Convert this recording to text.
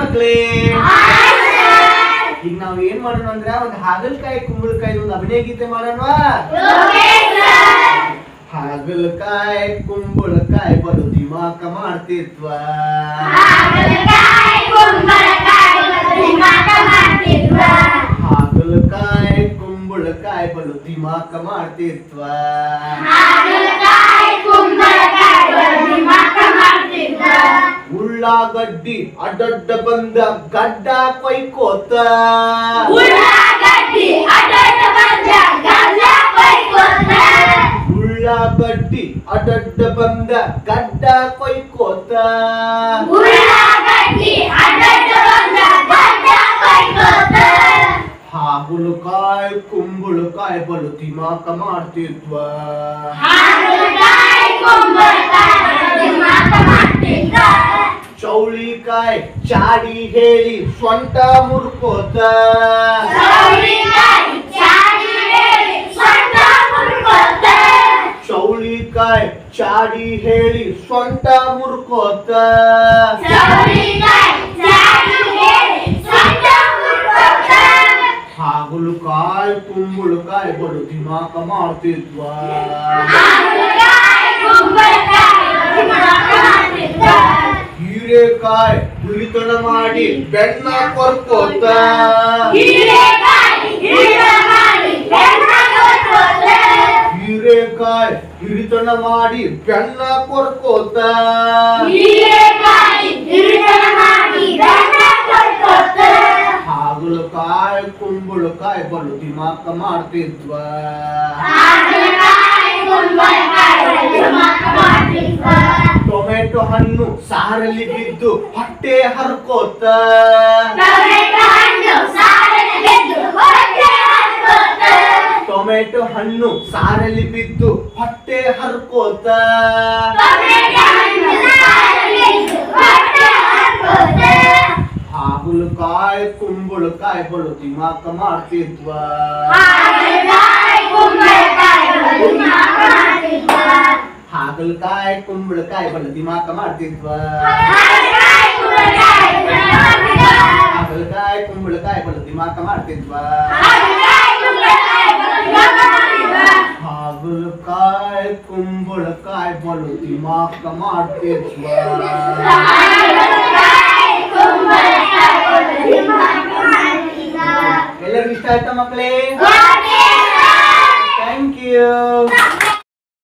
ಮಕ್ಳೇ. ಈಗ ನಾವ್ ಏನ್ ಮಾಡೋಣ ಅಂದ್ರೆ ಒಂದ್ ಹಾಗಲಕಾಯಿ ಕುಂಬಳಕಾಯಿ ಒಂದು ಅಭಿನಯ ಗೀತೆ ಮಾಡೋಣವಾ? ಹಾಗಲಕಾಯಿ ಕುಂಬಳಕಾಯಿ ಬಲು ದಿಮಾಕ ಮಾಡ್ತಿದ್ವ, ಹಾಗಲಕಾಯಿ ಕುಂಬಳಕಾಯಿ ಬಲು ದಿಮಾಕ ಮಾಡ್ತಿದ್ವ. ಉಳ್ಳಾಗಡ್ಡಿ ಅಡ್ಡಡ್ಡ ಬಂದ ಗಡ್ಡ ಕೊಯ್ಕೋತ, ಉಳ್ಳಾಗಡ್ಡಿ ಅಡ್ಡಡ್ಡ ಬಂದ ಗಡ್ಡ ಕೊಯ್ಕೋತ, ಹಾಗಲಕಾಯಿ ಕುಂಬಳಕಾಯಿ ಬಲು ದಿಮಾಕ ಮಾಡ್ತಿದ್ವ. ಚೌಳಿಕಾಯಿ ಚಾಡಿ ಹೇಳಿ ಸ್ವಂಟ ಮುರ್ಕೋತ, ಚೌಳಿಕಾಯಿ ಚಾಡಿ ಹೇಳಿ ಸ್ವಂಟ ಮುರ್ಕೋತ, ಹಾಗಲಕಾಯಿ ಕುಂಬಳಕಾಯಿ ಬಲು ದಿಮಾಕ ಮಾಡ್ತಿದ್ವ. ಹೀರೆಕಾಯಿ ಹುರಿತನ ಮಾಡಿ ಬೆಣ್ಣ ಕೊರ್ಕೋತ, ಹೀರೆಕಾಯಿ ಹಿರಿತನ ಮಾಡಿ ಬೆಣ್ಣ ಕೊರ್ಕೋತ, ಹಾಗಲಕಾಯಿ ಕುಂಬಳಕಾಯಿ ಬಲು ದಿಮಾಕ ಮಾಡ್ತಿದ್ವ. ಟೊಮೆಟೊ ಹಣ್ಣು ಸಾರಲ್ಲಿ ಬಿದ್ದು ಹೊಟ್ಟೆ ಹರ್ಕೋತ, ಟೊಮೆಟೊ ಹಣ್ಣು ಸಾರಲ್ಲಿ ಬಿದ್ದು ಹೊಟ್ಟೆ ಹರ್ಕೋತ, ಹಾಗಲಕಾಯಿ ಕುಂಬಳಕಾಯಿ ಬಲು ದಿಮಾಕ ಮಾಡ್ತಿದ್ವ. ಹಾಗಲಕಾಯಿ ಕುಂಬಳಕಾಯಿ ಬಲು ದಿಮಾಕ ಮಾಡ್ತಿದ್ವ. ಹಾಗಲಕಾಯಿ ಕುಂಬಳಕಾಯಿ ಬಲು ದಿಮಾಕ ಮಾಡ್ತಿದ್ವ. ಹಾಗಲಕಾಯಿ ಕುಂಬಳಕಾಯಿ ಬಲು ದಿಮಾಕ ಮಾಡ್ತಿದ್ವ. ಎಲ್ಲರಿಗೂ ಇಷ್ಟ ಆಯ್ತಾ ಮಕ್ಕಳೇ? Thank you.